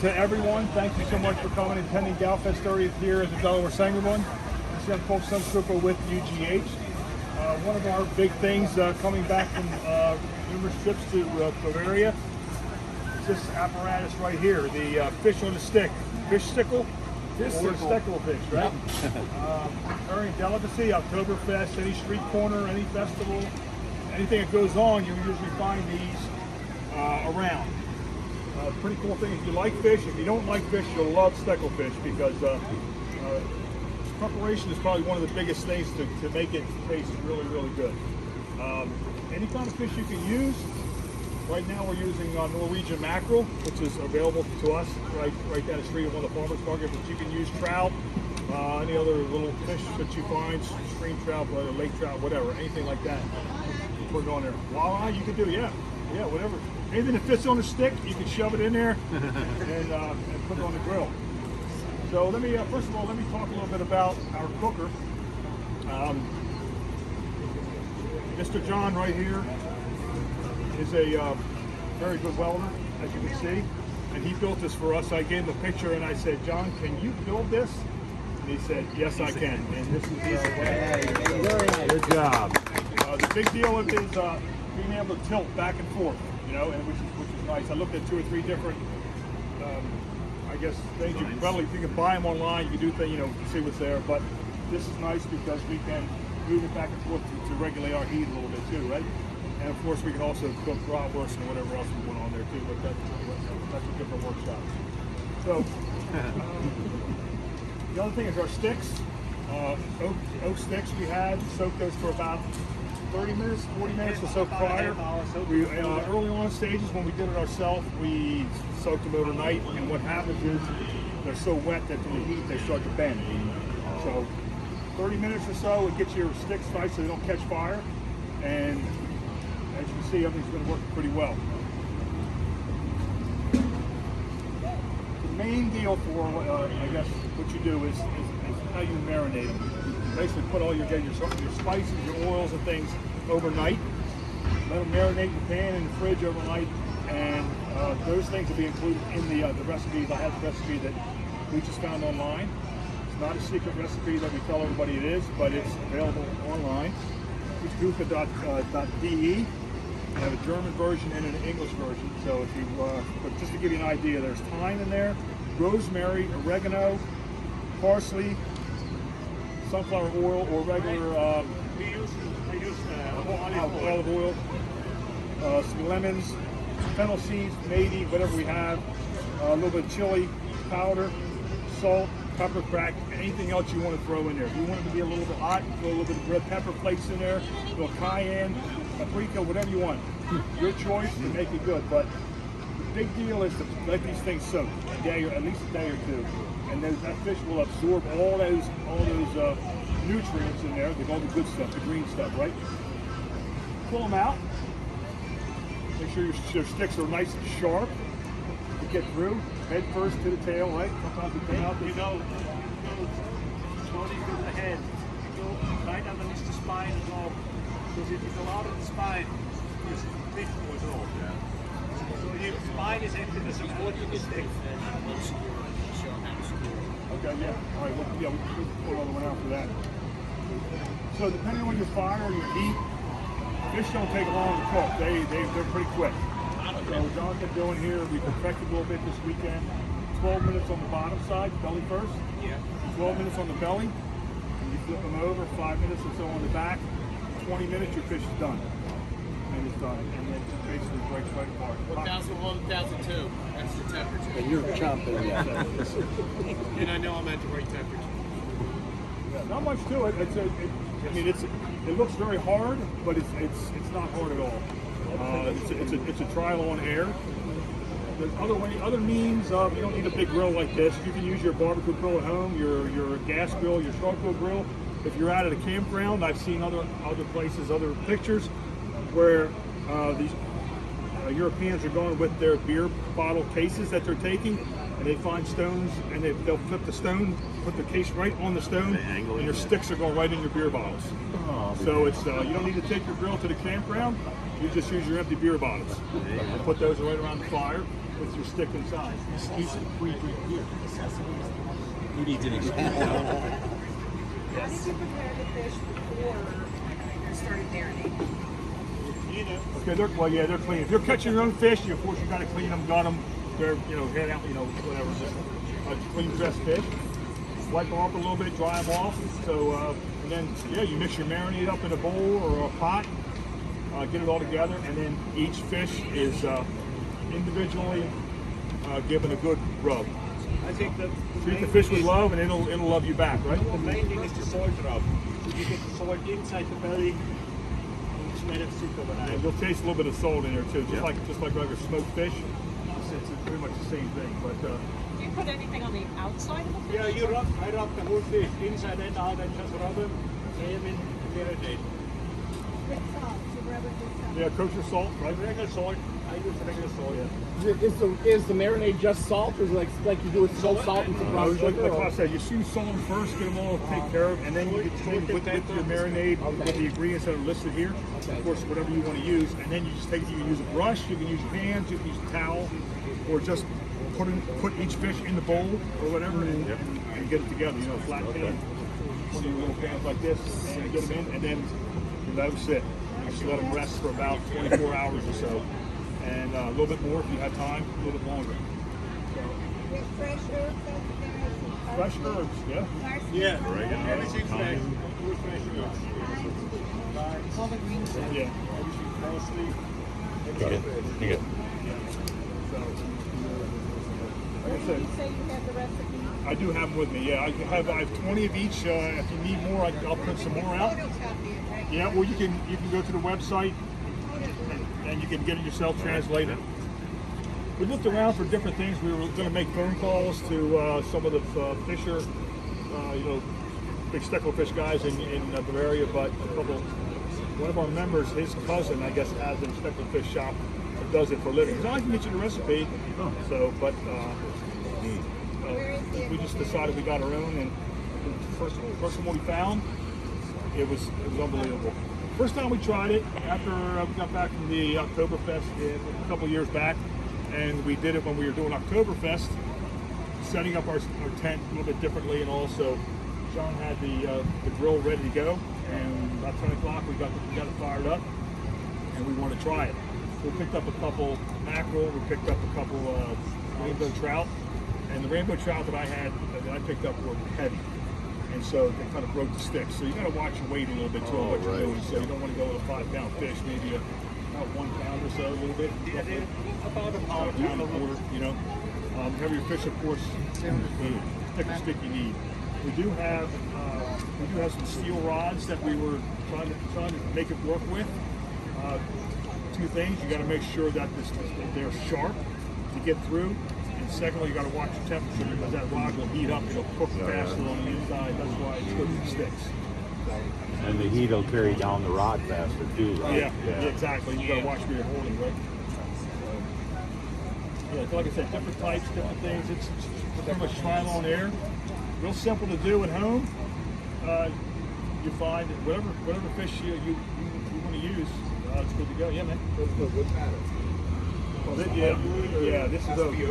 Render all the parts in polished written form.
to everyone. Thank you so much for coming and attending Gaufest 30th here at the Delaware Saengerbund. This is Volkstanzgruppe with UGH. One of our big things coming back from numerous trips to Bavaria is this apparatus right here, the fish on the stick. Fish stickle? Or Steckerlfisch, right? Very delicacy, Oktoberfest, any street corner, any festival, anything that goes on, you usually find these around. Pretty cool thing. If you like fish, if you don't like fish, you'll love Steckerlfisch because preparation is probably one of the biggest things to make it taste really, really good. Any kind of fish you can use. Right now we're using Norwegian mackerel, which is available to us right down the street at one of the farmers market. But you can use trout, any other little fish that you find, stream trout, lake trout, whatever, anything like that. You put it on there. Voila, you can do, yeah, whatever. Anything that fits on the stick, you can shove it in there and put it on the grill. So let me, first of all, let me talk a little bit about our cooker. Mr. John right here is a very good welder, as you can see, and he built this for us. I gave him a picture and I said, John, can you build this? And he said, yes, I can. And this is good job. The big deal is being able to tilt back and forth, you know, and which is nice. I looked at 2 or 3 different, I guess, things. You can buy them online. You can do things, you know, see what's there. But this is nice because we can move it back and forth to regulate our heat a little bit too, right? And of course, we can also cook bratwurst and whatever else we want on there too. But that's a different workshop. So the other thing is our sticks. Oak sticks we had soaked those for about 30 minutes, 40 minutes or so prior. We, early on stages when we did it ourselves, we soaked them overnight, and what happens is they're so wet that from the heat they start to bend. So 30 minutes or so, it gets your sticks nice so they don't catch fire, and as you can see, everything's going to work pretty well. The main deal for, I guess, what you do is how you marinate them. You basically put all your spices, your oils and things overnight. Let them marinate in the pan in the fridge overnight, and those things will be included in the recipes. I have the recipe that we just found online. It's not a secret recipe that we tell everybody it is, but it's available online. It's gufa.de. We have a German version and an English version. So if you, but just to give you an idea, there's thyme in there, rosemary, oregano, parsley, sunflower oil, or regular I use olive oil, some lemons, fennel seeds, maybe, whatever we have, a little bit of chili powder, salt, pepper crack, anything else you want to throw in there. If you want it to be a little bit hot, throw a little bit of red pepper flakes in there, a little cayenne, paprika, whatever you want. Your choice to make it good. But the big deal is to let these things soak a day, or at least a day or two, and that fish will absorb all those nutrients in there, all the good stuff, the green stuff, right? Pull them out. Make sure your sticks are nice and sharp. You get through, head first to the tail, right? Sometimes the tail. You go slowly through the head. You go right underneath the spine as well. Because if you go out of the spine, your fish goes off. Yeah. So your spine is empty, the support of the stick. Okay, yeah. All right, well, yeah, we can pull all the way out for that. So depending on your fire or your heat, fish don't take long to cook. They're pretty quick. So John's been doing here, we perfected a little bit this weekend. 12 minutes on the bottom side, belly first. Yeah. 12 minutes on the belly. And you flip them over, 5 minutes or so on the back. 20 minutes, your fish is done. And it's done. And then it basically breaks right apart. 1001, 1002. That's the temperature. And you're chomping, yeah. And I know I'm at the right temperature. Yeah, not much to it. It looks very hard, but it's not hard at all. It's a trial on air. There's other means of, you don't need a big grill like this. You can use your barbecue grill at home, your gas grill, your charcoal grill. If you're out at a campground, I've seen other places, other pictures where these Europeans are going with their beer bottle cases that they're taking, and they find stones, and they'll flip the stone, put the case right on the stone, and your sticks are going right in your beer bottles. Oh, so it's you don't need to take your grill to the campground. You just use your empty beer bottles and put those right around the fire. with your stick inside. Excuse me, free drink here. He needs an excuse. How did you prepare the fish before you started marinating? You know, Okay, they're clean. If you're catching your own fish, of course you got to clean them, gut them. They're head out, whatever. Just a clean dressed fish. Wipe them off a little bit, dry them off. So and then you mix your marinade up in a bowl or a pot. Get it all together, and then each fish is individually given a good rub. I think that Treat the fish with love, and it'll love you back, right? the main thing is the salt rub. So you get the salt inside the belly, and just let it sit overnight. And you'll taste a little bit of salt in there too, just like regular smoked fish. It's pretty much the same thing, but Do you put anything on the outside of the fish? Yeah, I rub the whole fish inside and out, and just rub them, lay them in, and marinate. With salt, so rub it with salt. yeah, kosher salt, right? Regular salt, I use regular salt. Is the marinade just salt, or is it like you do with salt and some brown Like sugar? I said, you use salt them first, get them all taken care of, and then you get with your marinade with the ingredients that are listed here. Of course, whatever you want to use, and then you just take. You can use a brush, you can use your hands, you can use a towel, or just put each fish in the bowl or whatever, and get it together. Flat pan, one of your little pans like this, and get them in, and then you let them sit. You just let them rest for about 24 hours or so, and a little bit more if you have time, a little bit longer. With fresh herbs, Fresh herbs, yeah. Yeah, everything fresh, full fresh herbs. all the green stuff. Yeah. Everything parsley. Like I said, You say you have the recipe? I do have them with me. Yeah, I have 20 of each. If you need more, I'll print some more out. Yeah, well you can go to the website and you can get it yourself translated. We looked around for different things. We were going to make phone calls to some of the fisher, big Steckerlfisch guys in Bavaria, but one of our members, his cousin, I guess, has a Steckerlfisch shop that does it for a living. So I can get you the recipe. So, but we just decided we got our own, and the first one we found, it was unbelievable. First time we tried it after we got back from the Oktoberfest a couple years back, and we did it when we were doing Oktoberfest, setting up our tent a little bit differently, and also John had the grill ready to go, and about 10 o'clock we got it fired up, and we wanted to try it. So we picked up a couple mackerel, we picked up a couple rainbow trout, and the rainbow trout that I picked up were heavy, and so they kind of broke the sticks. So you got to watch your weight a little bit too on what you're doing. So you don't want to go with a 5-pound fish, maybe about 1 pound or so, a little bit. Roughly. About a About a pound and a quarter, heavier fish, of course, the thicker stick you need. We do have some steel rods that we were trying to make it work with. Two things: you got to make sure that they're sharp to get through, and secondly, you got to watch your temperature because that rod will heat up. It'll cook faster on the inside. That's why it's good with sticks. And the heat will carry down the rod faster too, right? Yeah, exactly. You got to watch where you're holding, right? So like I said, different types, different things. It's pretty much trial on air. Real simple to do at home. You find that whatever fish you want to use, it's good to go. Yeah, man. What pattern? Well, this is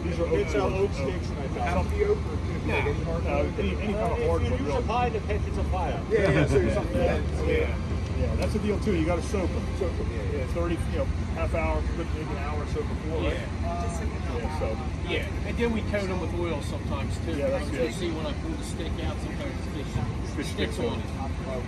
these are It's oak sticks. Half the oak, or any kind of hard If one, you use a really. pie, the catch is a fire. Yeah, that's the deal too. You got to soak them. Yeah, 30, half hour, maybe an hour or so before, right? Yeah, so. Yeah, and then we coat them with oil sometimes too. Yeah, that's You good. see when I pull the stick out, sometimes the fish sticks on it.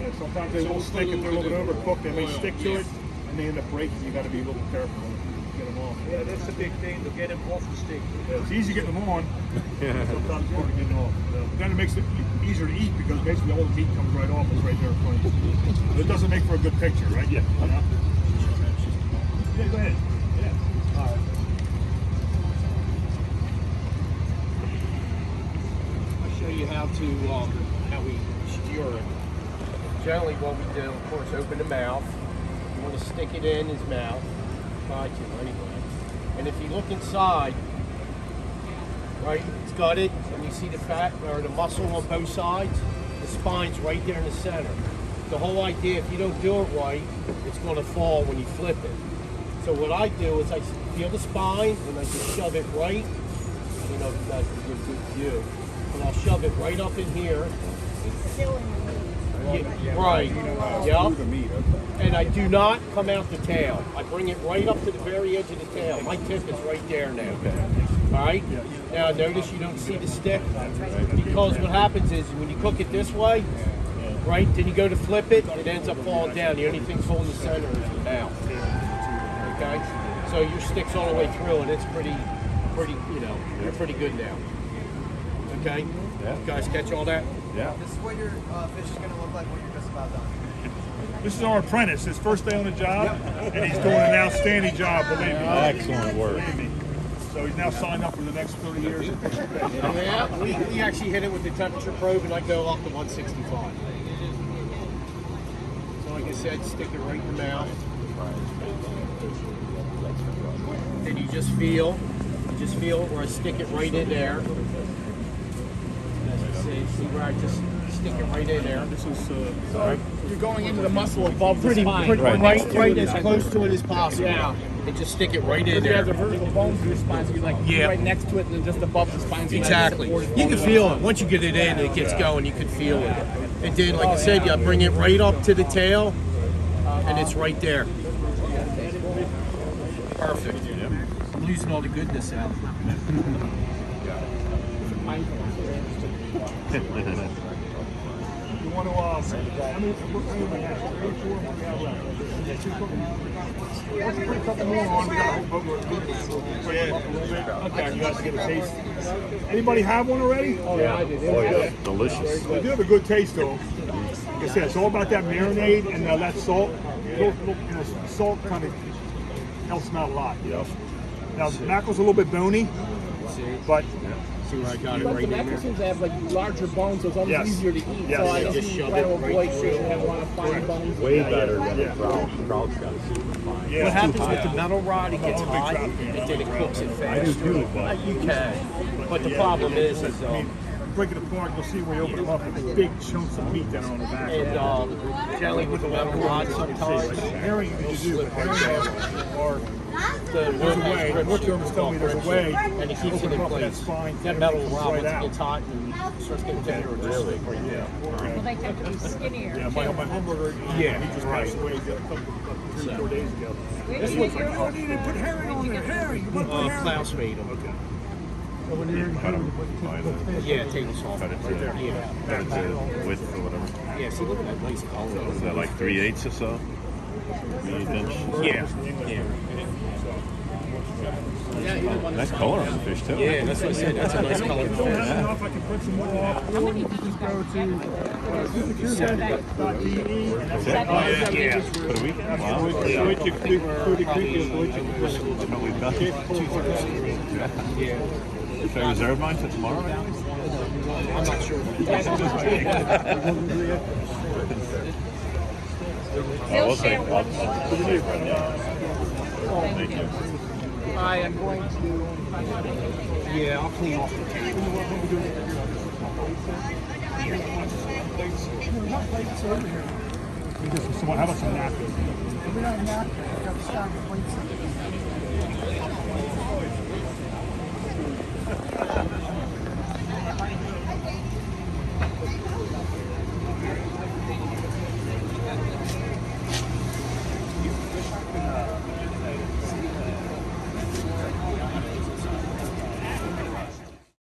Yeah, sometimes they So will we'll stick if put they're a little bit overcooked. They may oil, stick to it, and they end up breaking. You got to be a little careful to get them off. Yeah, that's the big thing, to get them off the stick. Yeah, it's easy getting them on. Sometimes it's hard to get them off. Then it makes it easier to eat because basically all the meat comes right off. It's right there in front of you. It doesn't make for a good picture, right? Yeah. Yeah, go ahead. Yeah. All right. I'll show you how we skewer it. Generally, what we do, of course, open the mouth. You want to stick it in his mouth. Try to, anyway. And if you look inside, right, it's gutted, and you see the fat or the muscle on both sides. The spine's right there in the center. The whole idea, if you don't do it right, it's going to fall when you flip it. So what I do is I feel the spine and I just shove it right. I don't know if that's a good view, but I'll shove it right up in here. Yeah, right. Yep. And I do not come out the tail. I bring it right up to the very edge of the tail. My tip is right there now. All right. Now notice you don't see the stick because what happens is when you cook it this way, right? Then you go to flip it, it ends up falling down. The only thing holding the center is the mouth. Okay. So your stick's all the way through, and it's pretty. You know, you're pretty good now. Okay. Yeah. You guys catch all that? Yeah. This is what your fish is going to look like when you're just about done. This is our apprentice, his first day on the job, and he's doing an outstanding job, believe me. Excellent work. Believe me. So he's now signed up for the next 30 years. Yeah, we actually hit it with the temperature probe, and I go up to 165. So like I said, stick it right in the mouth. Then you just feel where I stick it right in there. See where I just stick it right in there. This is So you're going into the muscle above the spine. Right as close to it as possible. Yeah. And just stick it right in You there. have the vertical bones in your spine, so you're like right next to it and then just above the spine. So Exactly. You can feel it. Once you get it in, it gets going, you can feel it. And then, like I said, you bring it right up to the tail, and it's right there. Perfect. I'm losing all the goodness out. You want to, how many we have? 3 or 4 we have left. Let's put a couple more on. We got a whole boat. Break them up a little bit. Okay, you guys get a taste. Anybody have one already? Oh, yeah, I did. Oh, yeah. Delicious. They do have a good taste though. Like I said, it's all about that marinade and that salt. Salt kind of helps them out a lot. Yep. Now, the mackerel's a little bit bony, but See where I got it But right the in mackerel there? seems to have like larger bones, so it's almost Yes. easier to eat. Yes. So I Just just shove try it to right avoid through. fish that have a lot of fine bones. Way better than the trout. Trout's got super fine. yeah, What happens with the metal rod? It gets I'm a big hot, trout fan. and then it cooks it I do fast. too, but You can, but the Yeah, problem is I mean, break it apart, you'll see where you open them up, there's big chunks of meat down on the back. and jelly with the metal rod sometimes. Herring you can do, but herring or The there's a way. What worm terms tell me there's a way. and it keeps it in Open up that place. spine, That metal comes rod, right once it out. gets hot and starts getting tender, it just Really? right there. Well, they tend to be skinnier. Yeah, my hamburger, Yeah, he just passed away a couple, 3 or 4 days ago. This one's like, Oh, you didn't put herring on there, herring. You put herring. Klaus made them. Okay. Yeah, table salt. Cut it to, Yeah. cut it to width or whatever. Yeah, see, look at that nice So color. is that like 3/8 or so? 1/8 inch. Yeah, yeah. Nice color on the fish too. Yeah, that's what I said. That's a nice color. If you don't have enough, I can print some more off. Or you can just go to supercube.de and that's it. Yeah. For the week? Wow. Deutsche Küche, That's what we've done. Yeah. Should I reserve mine for tomorrow? I'm not sure. He'll share one. Thank you. I am going to. Yeah, I'll clean off the table. How about some napkins? We don't have to have stock plates.